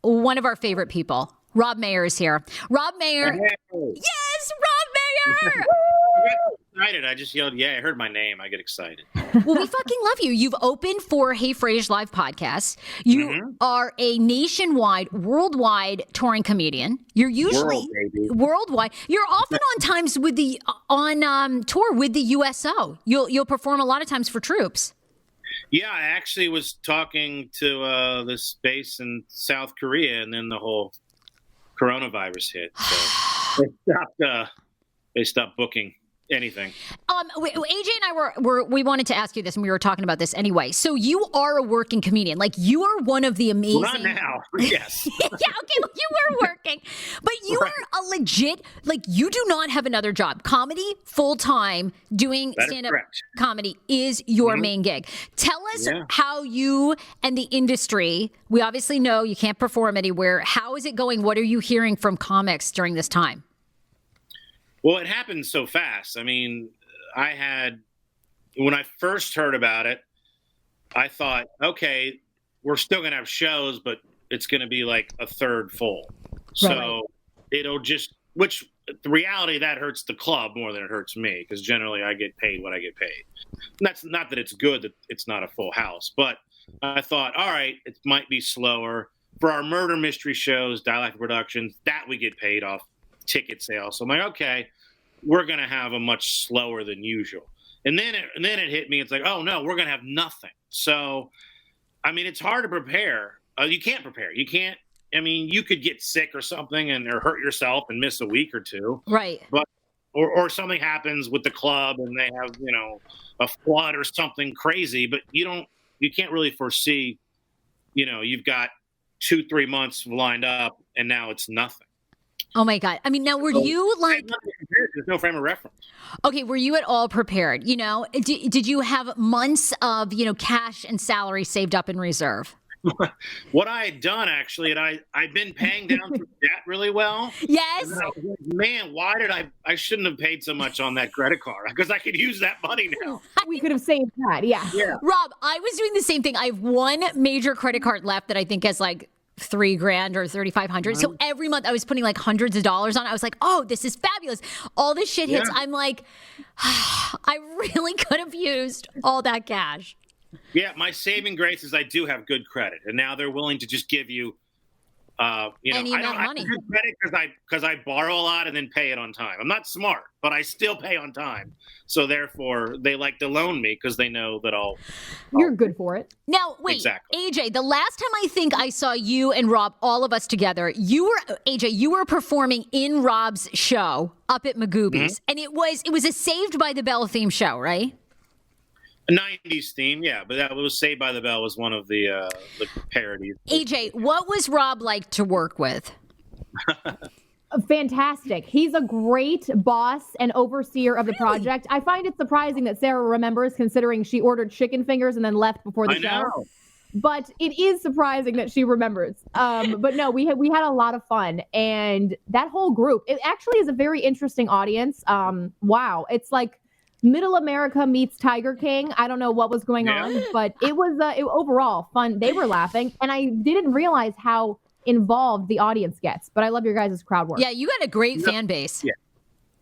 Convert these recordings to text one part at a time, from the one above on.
one of our favorite people. Rob Maher is here. Rob Maher. Hey. Yes, Rob Maher. I got excited. I just yelled, I heard my name. I get excited. Well, we fucking love you. You've opened for Hey Frase live podcast. You are a nationwide, worldwide touring comedian. You're usually worldwide. You're often on times with the on tour with the USO. You'll perform a lot of times for troops. Yeah, I actually was talking to this base in South Korea, and then the whole coronavirus hit. So they stopped booking anything. AJ and I we wanted to ask you this, and we were talking about this anyway. So you are a working comedian. Like, you are one of the amazing. Well, not now. Yes. Yeah. Okay. Well, you were working, but you are a legit. Like, you do not have another job. Comedy full time, doing stand-up comedy is your main gig. Tell us how you and the industry. We obviously know you can't perform anywhere. How is it going? What are you hearing from comics during this time? Well, it happened so fast. I mean, when I first heard about it, I thought, okay, we're still going to have shows, but it's going to be like a third full. So it'll just, which the reality that hurts the club more than it hurts me, because generally I get paid what I get paid. And that's not that it's good that it's not a full house, but I thought, all right, it might be slower. For our murder mystery shows, Dialectic Productions, that we get paid off ticket sales. So I'm like, okay, we're going to have a much slower than usual. And then it hit me. It's like, oh no, we're going to have nothing. So, I mean, it's hard to prepare. You can't prepare. You can't, I mean, you could get sick or something or hurt yourself and miss a week or two. Right. But, or something happens with the club and they have, a flood or something crazy, but you can't really foresee, you've got 2-3 months lined up and now it's nothing. Oh my God. I mean, now were you like, there's no frame of reference. Okay. Were you at all prepared? Did you have months of, cash and salary saved up in reserve? What I had done actually, and I've been paying down for debt really well. Yes. Man, why did I shouldn't have paid so much on that credit card, because I could use that money now. We could have saved that. Yeah. Rob, I was doing the same thing. I have one major credit card left that I think has like $3,000 or $3,500. So every month I was putting like hundreds of dollars on it. I was like, oh, this is fabulous. All this shit hits. I'm like, I really could have used all that cash. Yeah, my saving grace is I do have good credit, and now they're willing to just give you, any amount of money. I have credit because I borrow a lot and then pay it on time. I'm not smart, but I still pay on time. So therefore, they like to loan me because they know that You're good for it. Now, wait, exactly. AJ, the last time I think I saw you and Rob, all of us together, you were performing in Rob's show up at Magooby's, and it was a Saved by the Bell theme show, right? A 90s theme, yeah, but that was Saved by the Bell was one of the parodies. AJ, what was Rob like to work with? Fantastic. He's a great boss and overseer of the project. I find it surprising that Sarah remembers, considering she ordered chicken fingers and then left before the show. But it is surprising that she remembers. But no, we had a lot of fun, and that whole group, it actually is a very interesting audience. Wow, it's like Middle America meets Tiger King. I don't know what was going on, but it was overall fun. They were laughing, and I didn't realize how involved the audience gets. But I love your guys' crowd work. Yeah, you got a great fan base. Yeah.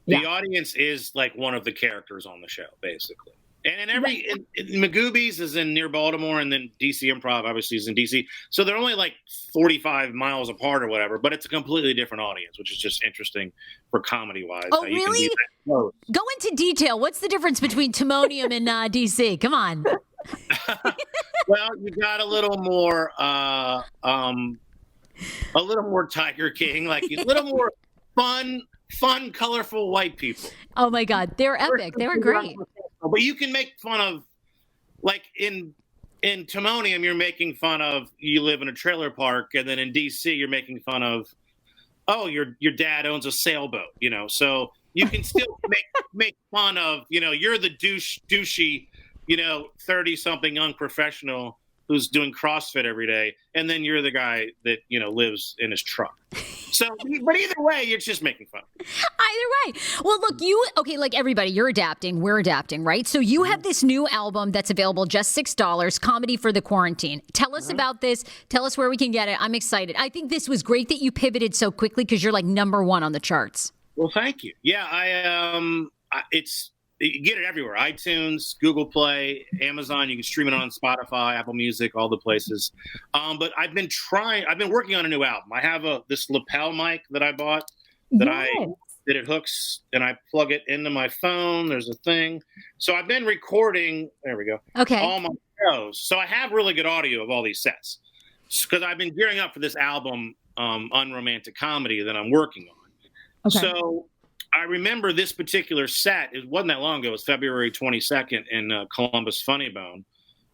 The audience is like one of the characters on the show, basically. And in Magooby's is near Baltimore, and then DC Improv obviously is in DC. So they're only like 45 miles apart or whatever, but it's a completely different audience, which is just interesting for comedy-wise. Oh, really? Go into detail. What's the difference between Timonium and DC? Come on. Well, you got a little more Tiger King, like a little more fun, colorful white people. Oh my God, they're epic. They were great. But you can make fun of, like in Timonium, you're making fun of you live in a trailer park, and then in DC, you're making fun of, oh, your dad owns a sailboat, So you can still make fun of, you're the douchey, 30-something young professional who's doing CrossFit every day, and then you're the guy that lives in his truck. So, but either way, you're just making fun. Either way. Well, look, like everybody, you're adapting. We're adapting, right? So you have this new album that's available, just $6, Comedy for the Quarantine. Tell us about this. Tell us where we can get it. I'm excited. I think this was great that you pivoted so quickly because you're like #1 on the charts. Well, thank you. Yeah, you get it everywhere. iTunes, Google Play, Amazon. You can stream it on Spotify, Apple Music, all the places. But I've been working on a new album. I have this lapel mic that I bought that it hooks and I plug it into my phone. There's a thing. So I've been recording. There we go. Okay. All my shows. So I have really good audio of all these sets because I've been gearing up for this album, Unromantic Comedy, that I'm working on. Okay. So I remember this particular set. It wasn't that long ago. It was February 22nd in Columbus Funny Bone.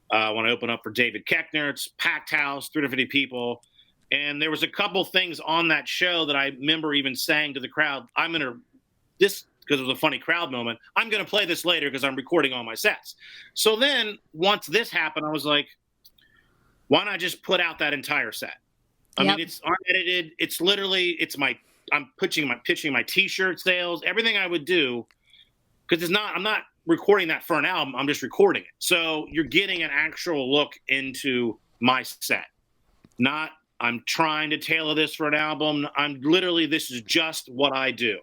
When I opened up for David Koechner, it's packed house, 350 people. And there was a couple things on that show that I remember even saying to the crowd, because it was a funny crowd moment, I'm going to play this later because I'm recording all my sets. So then once this happened, I was like, why not just put out that entire set? I mean, it's unedited. It's literally, I'm pitching my T-shirt sales, everything I would do, because I'm not recording that for an album. I'm just recording it. So you're getting an actual look into my set. Not I'm trying to tailor this for an album. This is just what I do.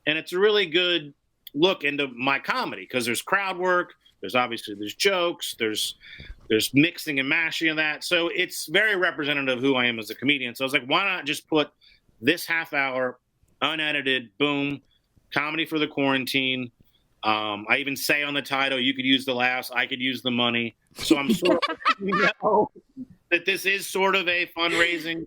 And it's a really good look into my comedy because there's crowd work. There's jokes. There's mixing and mashing of that. So it's very representative of who I am as a comedian. So I was like, why not just put this half hour, unedited, boom, Comedy for the Quarantine. I even say on the title, you could use the laughs, I could use the money. So I'm sort of that this is sort of a fundraising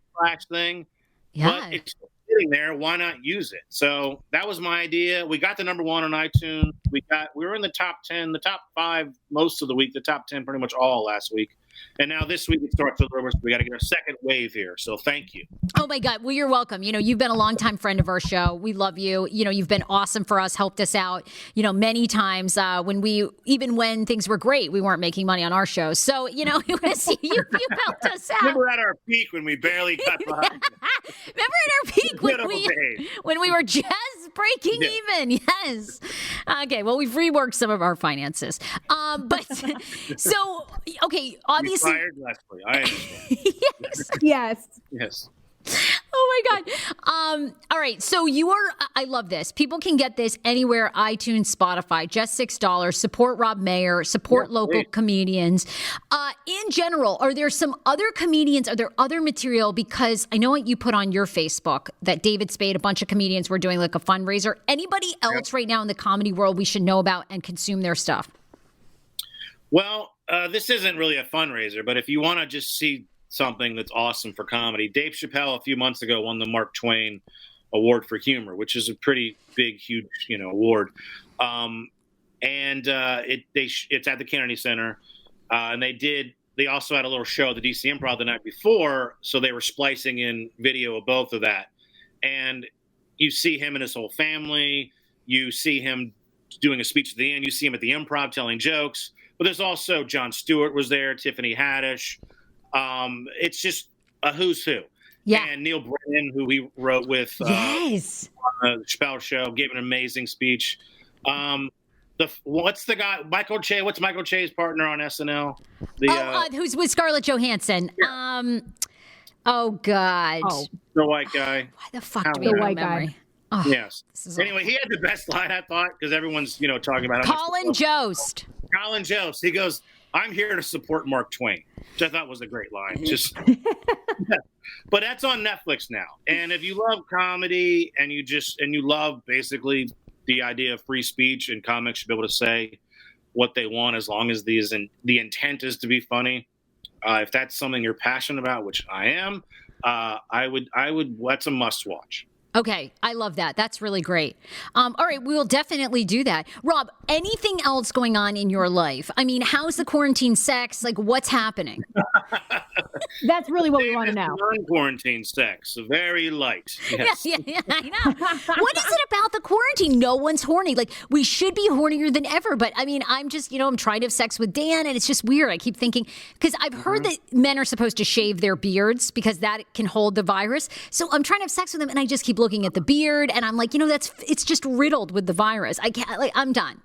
thing. Yeah. But it's sitting there. Why not use it? So that was my idea. We got the #1 on iTunes. We were in the top 10, the top 5 most of the week, the top 10 pretty much all last week. And now this week it starts over, so we got to get our second wave here. So thank you. Oh my God. Well, you're welcome. You've been a longtime friend of our show. We love you. You've been awesome for us, helped us out, many times even when things were great, we weren't making money on our show. So, it was, you helped us out. Remember at our peak when we barely got behind. Remember at our peak when we were just breaking even. Yes. Okay. Well, we've reworked some of our finances. But so, okay, obviously. We fired Leslie. I understand. Yes. Oh my God. All right. So I love this. People can get this anywhere, iTunes, Spotify, just $6. Support Rob Maher, support local comedians. In general, are there some other comedians? Are there other material? Because I know what you put on your Facebook that David Spade, a bunch of comedians were doing like a fundraiser. Anybody else right now in the comedy world we should know about and consume their stuff? Well, this isn't really a fundraiser, but if you want to just see something that's awesome for comedy, Dave Chappelle a few months ago won the Mark Twain Award for Humor, which is a pretty big, huge, award. It's at the Kennedy Center, and they also had a little show at the DC Improv the night before, so they were splicing in video of both of that. And you see him and his whole family. You see him doing a speech at the end. You see him at the Improv telling jokes. But there's also Jon Stewart was there, Tiffany Haddish. It's just a who's who. Yeah. And Neil Brennan, who we wrote with yes. on the Chappelle Show, gave an amazing speech. What's the guy, Michael Che? What's Michael Che's partner on SNL? Who's with Scarlett Johansson? Yeah. Oh God. The white guy. Why the fuck do we have no memory? Oh, yes. Anyway, he had the best line, I thought, because everyone's talking about it. Colin Jost. Colin Jost. He goes, "I'm here to support Mark Twain," which I thought was a great line. But that's on Netflix now. And if you love comedy and you love basically the idea of free speech and comics should be able to say what they want as long as the intent is to be funny. If that's something you're passionate about, which I am, I would. That's a must watch. Okay, I love that. That's really great. All right, we will definitely do that. Rob, anything else going on in your life? I mean, how's the quarantine sex? Like, what's happening? That's really what we want to know. Non-quarantine sex, very light. Yes. Yeah, I know. What is it about the quarantine? No one's horny. Like, we should be hornier than ever. But I mean, I'm just, I'm trying to have sex with Dan, and it's just weird. I keep thinking, because I've heard that men are supposed to shave their beards because that can hold the virus. So I'm trying to have sex with him, and I just keep looking at the beard, and I'm like, it's just riddled with the virus. I can't, I'm done.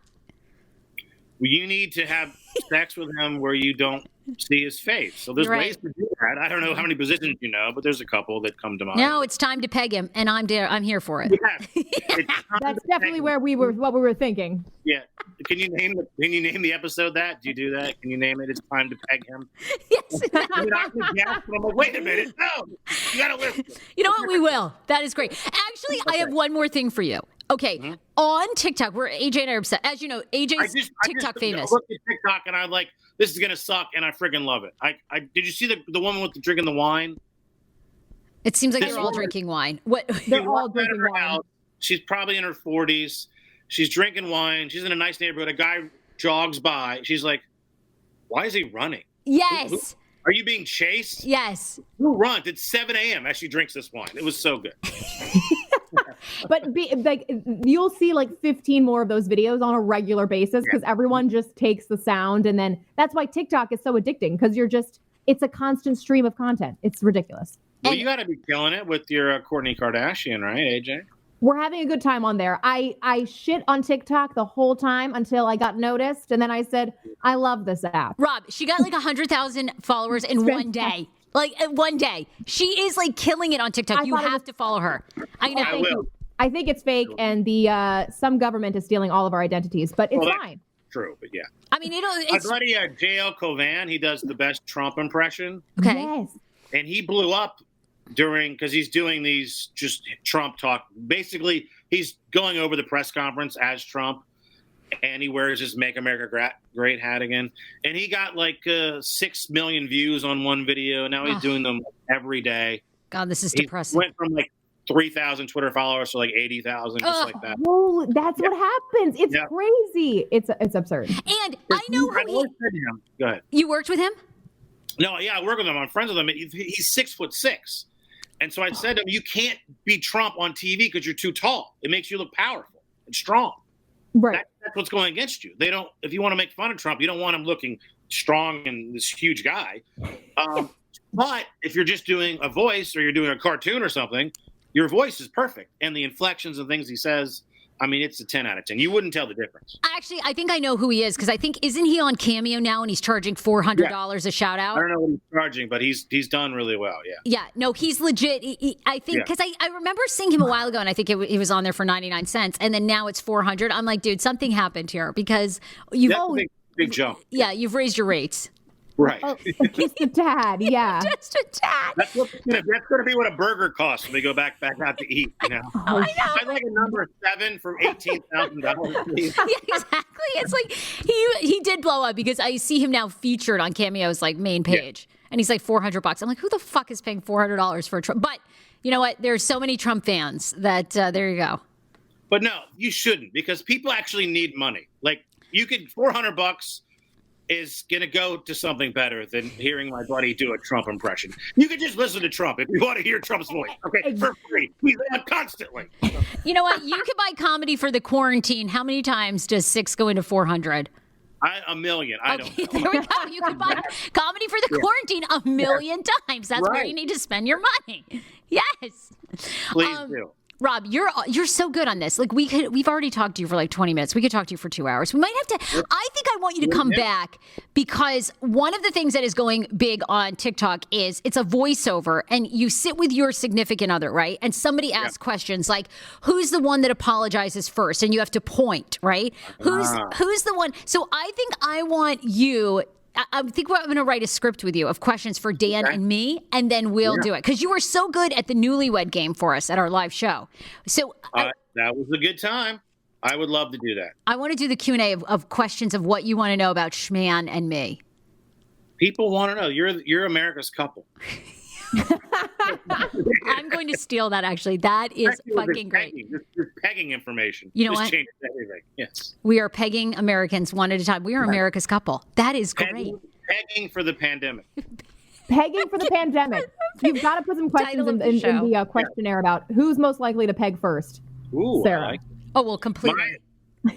Well, you need to have sex with him where you don't see his face. So there's ways to do that. I don't know how many positions you know, but there's a couple that come to mind. No, it's time to peg him, and I'm here for it. Yeah. That's definitely what we were thinking. Yeah. Can you name the episode that? Do you do that? Can you name it? It's time to peg him. Yes. I'm like, wait a minute. No, you gotta listen. You know what? We will. That is great. Actually, I have one more thing for you. Okay, on TikTok, where AJ and I are obsessed. As you know, AJ's TikTok famous. I looked at TikTok and I'm like, this is gonna suck, and I friggin' love it. I did you see the woman with drinking the wine? It seems like they're all drinking wine. What? They're all drinking wine. House. She's probably in her 40s. She's drinking wine. She's in a nice neighborhood. A guy jogs by. She's like, why is he running? Yes. Are you being chased? Yes. Who runs? It's 7 a.m. as she drinks this wine. It was so good. But you'll see like 15 more of those videos on a regular basis because everyone just takes the sound, and then that's why TikTok is so addicting because it's a constant stream of content. It's ridiculous. Well, you got to be killing it with your Kourtney Kardashian, right, AJ? We're having a good time on there. I shit on TikTok the whole time until I got noticed, and then I said, I love this app. Rob, she got like 100,000 followers in one day. Like one day. She is like killing it on TikTok. You have to follow her. I know. I will. I think it's fake, and some government is stealing all of our identities, but it's fine. True, but yeah. I mean, it's... My buddy J.L. Covan, he does the best Trump impression. Okay. Yes. And he blew up because he's doing these just Trump talk. Basically, he's going over the press conference as Trump, and he wears his Make America Great hat again. And he got like 6 million views on one video. Now he's doing them every day. God, this is depressing. He went from like 3,000 Twitter followers to like 80,000, just like that. Oh, that's what happens. It's crazy. It's absurd. And I know who Go ahead. You worked with him? No, yeah, I work with him. I'm friends with him. He's 6'6". And so I said to him, you can't be Trump on TV because you're too tall. It makes you look powerful and strong. Right. That's what's going against you. If you want to make fun of Trump, you don't want him looking strong and this huge guy. But if you're just doing a voice or you're doing a cartoon or something, your voice is perfect. And the inflections and things he says, I mean, it's a 10 out of 10. You wouldn't tell the difference. Actually, I think I know who he is because isn't he on Cameo now and he's charging $400 a shout out? I don't know what he's charging, but he's done really well. Yeah. Yeah. No, he's legit. I think because I remember seeing him a while ago and I think he was on there for 99 cents and then now it's 400. I'm like, dude, something happened here because you've big jump. Yeah, you've raised your rates. Right. Oh, just a tad, yeah. Just a tad. That's going to be what a burger costs when they go back out to eat, you know? I know. I'd like a number 7 for $18,000, please. Yeah, exactly. It's like he did blow up because I see him now featured on Cameo's like main page. Yeah. And he's like $400. I'm like, who the fuck is paying $400 for a Trump? But you know what? There's so many Trump fans that there you go. But no, you shouldn't because people actually need money. Like you could $400 is going to go to something better than hearing my buddy do a Trump impression. You can just listen to Trump if you want to hear Trump's voice. Okay, for free. He's on constantly. You know what? You could buy comedy for the quarantine. How many times does 6 go into 400? A million. I don't know. There we go. You can buy comedy for the quarantine a million times. That's where you need to spend your money. Yes. Please do. Rob, you're so good on this. Like we've already talked to you for like 20 minutes. We could talk to you for 2 hours. We might have to. I think I want you to come back because one of the things that is going big on TikTok is it's a voiceover and you sit with your significant other, right? And somebody asks questions like, "Who's the one that apologizes first?" And you have to point, right? Who's the one? So I think I want you. I think I'm going to write a script with you of questions for Dan and me, and then we'll do it. Because you were so good at the newlywed game for us at our live show. So that was a good time. I would love to do that. I want to do the Q&A of questions of what you want to know about Schman and me. People want to know. You're America's couple. I'm going to steal that, actually. That is fucking great. This pegging information. You know what? Changes everything. Yes. We are pegging Americans one at a time. We are America's couple. That is great. Pegging for the pandemic. Pegging for the pandemic. You've got to put some questions in the questionnaire about who's most likely to peg first. Ooh, Sarah. Oh, well, completely.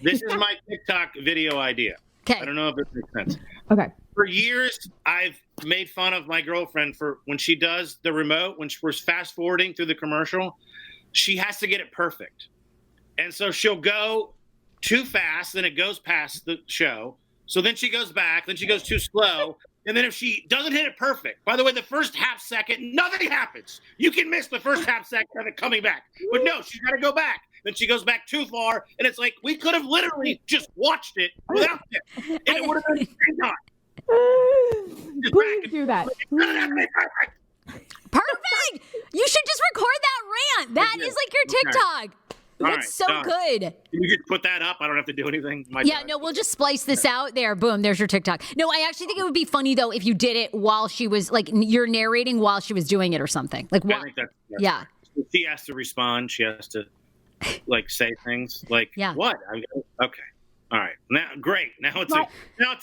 This is my TikTok video idea. Okay. I don't know if it makes sense. Okay. For years, I've made fun of my girlfriend for when she does the remote, when we're fast forwarding through the commercial, she has to get it perfect. And so she'll go too fast, then it goes past the show. So then she goes back, then she goes too slow. And then if she doesn't hit it perfect, by the way, the first half second, nothing happens. You can miss the first half second of it coming back. But no, she's got to go back. Then she goes back too far. And it's like, we could have literally just watched it without it. And it would have been the time. Please do that. Perfect. You should just record that rant. That is like your TikTok. That's so good. Can you just put that up? I don't have to do anything. No, we'll just splice this out there. Boom, there's your TikTok. No, I actually think it would be funny though if you did it while she was like you're narrating while she was doing it or something. Like what? Yeah. She has to respond. She has to like say things like what? Okay. All right. Now, great. Now it's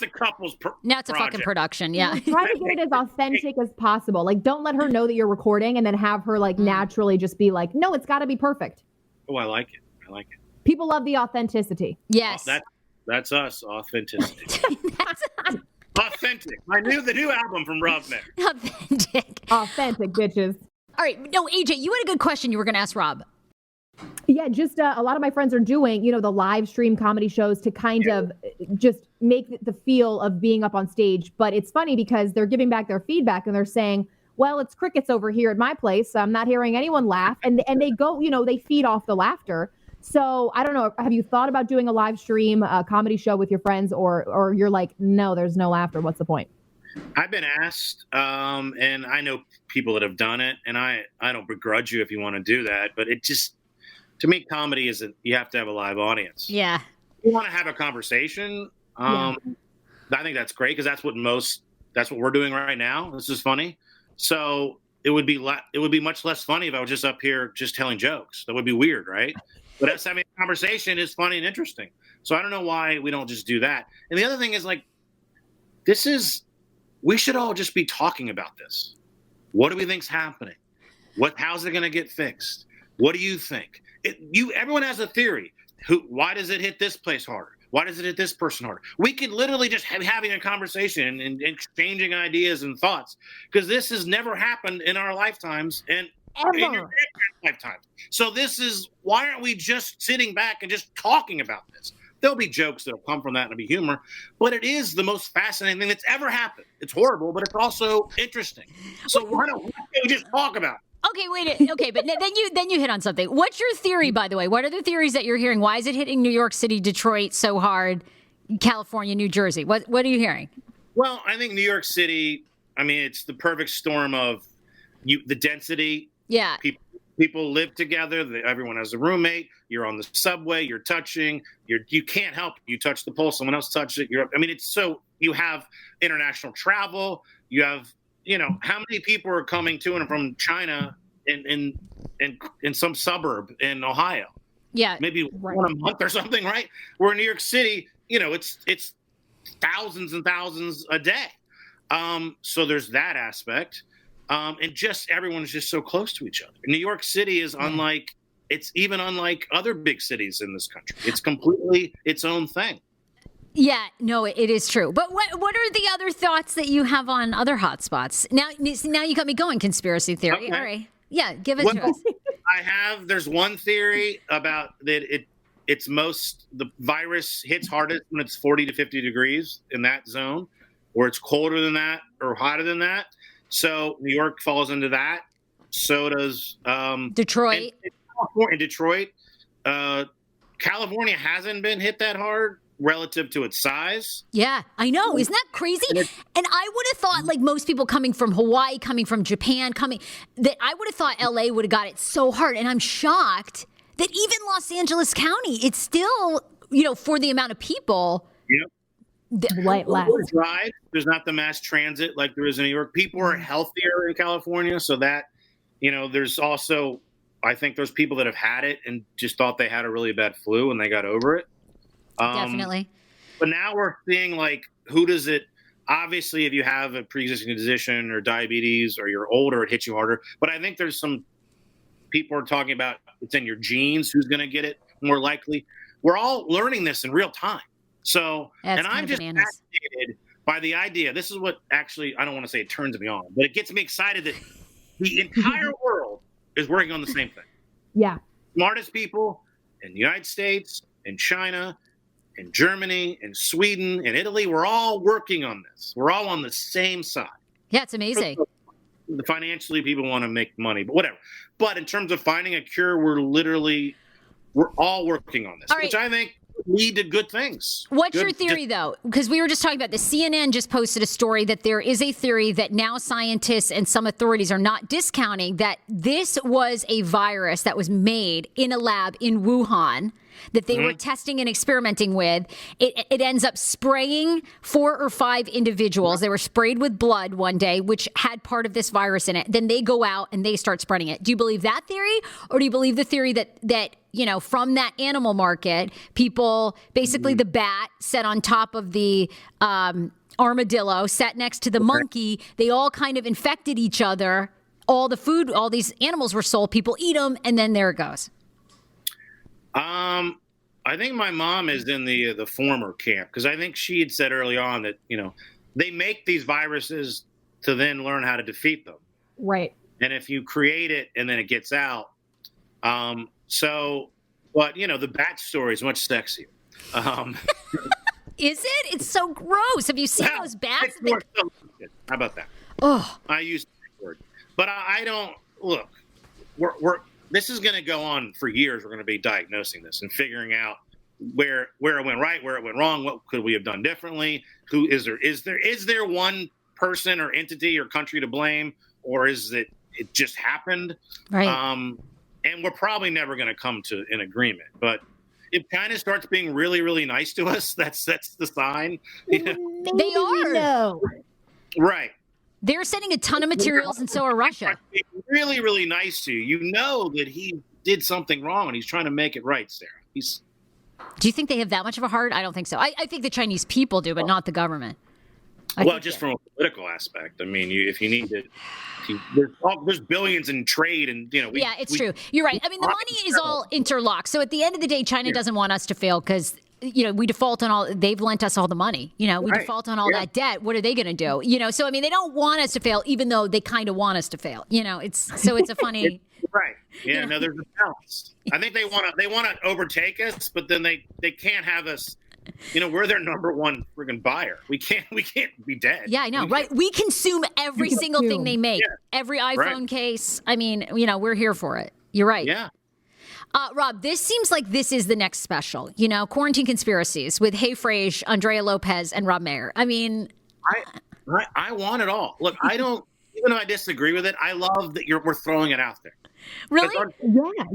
a couple's now it's a fucking production. Yeah. Try to get it as authentic as possible. Like, don't let her know that you're recording, and then have her like naturally just be like, "No, it's got to be perfect." Oh, I like it. People love the authenticity. Yes. That's us. Authenticity. Authentic. The new album from Rob Maher. Authentic, bitches. All right. No, AJ, you had a good question you were going to ask Rob. Yeah, just a lot of my friends are doing, the live stream comedy shows to kind of just make the feel of being up on stage. But it's funny because they're giving back their feedback and they're saying, well, it's crickets over here at my place. So I'm not hearing anyone laugh. And they go, they feed off the laughter. So I don't know. Have you thought about doing a live stream comedy show with your friends or you're like, no, there's no laughter. What's the point? I've been asked, and I know people that have done it, and I don't begrudge you if you want to do that. But it just, to me, comedy isn't, you have to have a live audience. Yeah. You want to have a conversation. I think that's great because that's what we're doing right now. This is funny. So it would be much less funny if I was just up here just telling jokes. That would be weird, right? But us having a conversation is funny and interesting. So I don't know why we don't just do that. And the other thing is like, we should all just be talking about this. What do we think's happening? How's it going to get fixed? What do you think? Everyone has a theory. Why does it hit this place harder? Why does it hit this person harder? We could literally just having a conversation and exchanging ideas and thoughts because this has never happened in our lifetimes and in your lifetime. So why aren't we just sitting back and just talking about this? There'll be jokes that'll come from that and it'll be humor, but it is the most fascinating thing that's ever happened. It's horrible, but it's also interesting. So why don't we just talk about it? Okay, wait. Okay, but then you hit on something. What's your theory, by the way? What are the theories that you're hearing? Why is it hitting New York City, Detroit so hard, California, New Jersey? What are you hearing? Well, I think New York City, it's the perfect storm of the density. Yeah. People live together. Everyone has a roommate. You're on the subway. You're touching. You can't help. You touch the pole. Someone else touches it. It's so you have international travel. You have how many people are coming to and from China in some suburb in Ohio? Yeah, maybe one a month or something, right? Where in New York City, it's thousands and thousands a day. So there's that aspect. And just everyone's just so close to each other. New York City is unlike other big cities in this country. It's completely its own thing. Yeah, no, it is true. But what are the other thoughts that you have on other hotspots? Now you got me going, conspiracy theory. Okay. All right. Yeah, give it to us. There's one theory about that the virus hits hardest when it's 40 to 50 degrees in that zone, or it's colder than that or hotter than that. So New York falls into that. So does Detroit. In Detroit, California hasn't been hit that hard relative to its size. Yeah, I know. Isn't that crazy? And I would have thought, like most people coming from Hawaii, coming from Japan, that I would have thought LA would have got it so hard. And I'm shocked that even Los Angeles County, it's still, for the amount of people. Yep. There's not the mass transit like there is in New York. People are healthier in California, so that there's also I think there's people that have had it and just thought they had a really bad flu and they got over it. Definitely. But now we're seeing like, who does it? Obviously, if you have a pre-existing condition or diabetes or you're older, it hits you harder. But I think there's some people are talking about it's in your genes who's going to get it more likely. We're all learning this in real time. So, and I'm just fascinated by the idea. This is what actually, I don't want to say it turns me on, but it gets me excited that the entire world is working on the same thing. Yeah. Smartest people in the United States, in China, in Germany, in Sweden, in Italy, we're all working on this. We're all on the same side. Yeah, it's amazing. Financially, people want to make money, but whatever. But in terms of finding a cure, we're all working on this, which I think lead to good things. What's your theory, though? Because we were just talking about this. CNN just posted a story that there is a theory that now scientists and some authorities are not discounting that this was a virus that was made in a lab in Wuhan that they were testing and experimenting with. It ends up spraying 4 or 5 individuals. They were sprayed with blood one day, which had part of this virus in it. Then they go out and they start spreading it. Do you believe that theory? Or do you believe the theory that you know, from that animal market, people, basically the bat sat on top of the armadillo, sat next to the monkey. They all kind of infected each other. All the food, all these animals were sold. People eat them, and then there it goes. I think my mom is in the former camp, because I think she had said early on that, you know, they make these viruses to then learn how to defeat them. Right. And if you create it and then it gets out, but you know, the bat story is much sexier. Is it? It's so gross. Have you seen those bats? How about that? Oh, I use that word, but I don't look. This is going to go on for years. We're going to be diagnosing this and figuring out where it went right, where it went wrong. What could we have done differently? Who is there one person or entity or country to blame, or is it just happened? Right. And we're probably never going to come to an agreement, but it kind of starts being really, really nice to us. That's the sign. You know? They are. No. Right. They're sending a ton of materials, and so are Russia. Really, really nice to you. You know that he did something wrong, and he's trying to make it right, Sarah. Do you think they have that much of a heart? I don't think so. I think the Chinese people do, but not the government. Just from a political aspect. I mean, if you need to, there's billions in trade, and you know. It's true. You're right. I mean, the money is all interlocked. So at the end of the day, China doesn't want us to fail because, you know, we default on all. They've lent us all the money. You know, we default on all that debt. What are they going to do? You know, so I mean, they don't want us to fail, even though they kind of want us to fail. You know, it's a funny. Right. Yeah. You know? No, there's a balance. I think they want to overtake us, but then they can't have us. You know, we're their number one friggin' buyer. We can't be dead. Yeah, I know, right? We consume every single thing they make. Yeah. Every iPhone case. I mean, you know, we're here for it. You're right. Yeah. Rob, this seems like this is the next special. You know, Quarantine Conspiracies with Hey Frase, Andrea Lopez, and Rob Maher. I mean, I want it all. Look, I don't. Even though I disagree with it, I love that we're throwing it out there. Really?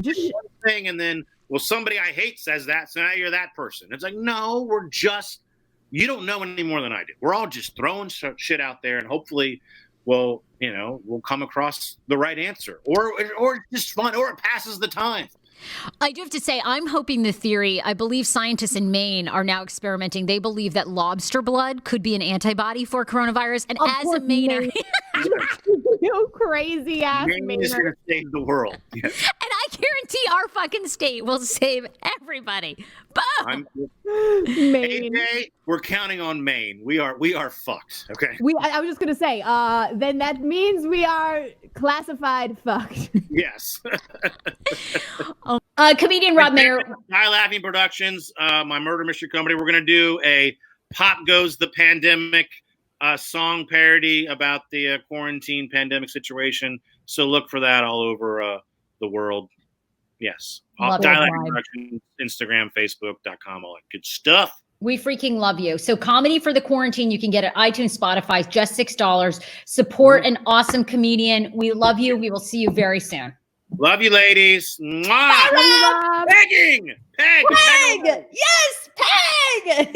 Just one thing, and then. Well, somebody I hate says that, so now you're that person. It's like, no, you don't know any more than I do. We're all just throwing shit out there, and hopefully we'll come across the right answer. Or it's just fun, or it passes the time. I do have to say, I'm hoping the theory, I believe scientists in Maine are now experimenting. They believe that lobster blood could be an antibody for coronavirus. And as a Mainer... You crazy ass Maine is going to save the world. And I guarantee our fucking state will save everybody. Boom! Maine. AJ, we're counting on Maine. We are fucked. Okay. I was just going to say, then that means we are classified fucked. Yes. Comedian Rob Maher. High Laughing Productions, my murder mystery company. We're going to do a Pop Goes the Pandemic song parody about the quarantine pandemic situation. So look for that all over the world. Yes. Dialect Productions, Instagram, Facebook.com, all that good stuff. We freaking love you. So Comedy for the Quarantine, you can get at iTunes, Spotify, just $6. Support an awesome comedian. We love you. We will see you very soon. Love you, ladies. Mwah! Bye, Rob. Pegging! Peg! Peg! Yes, Peg!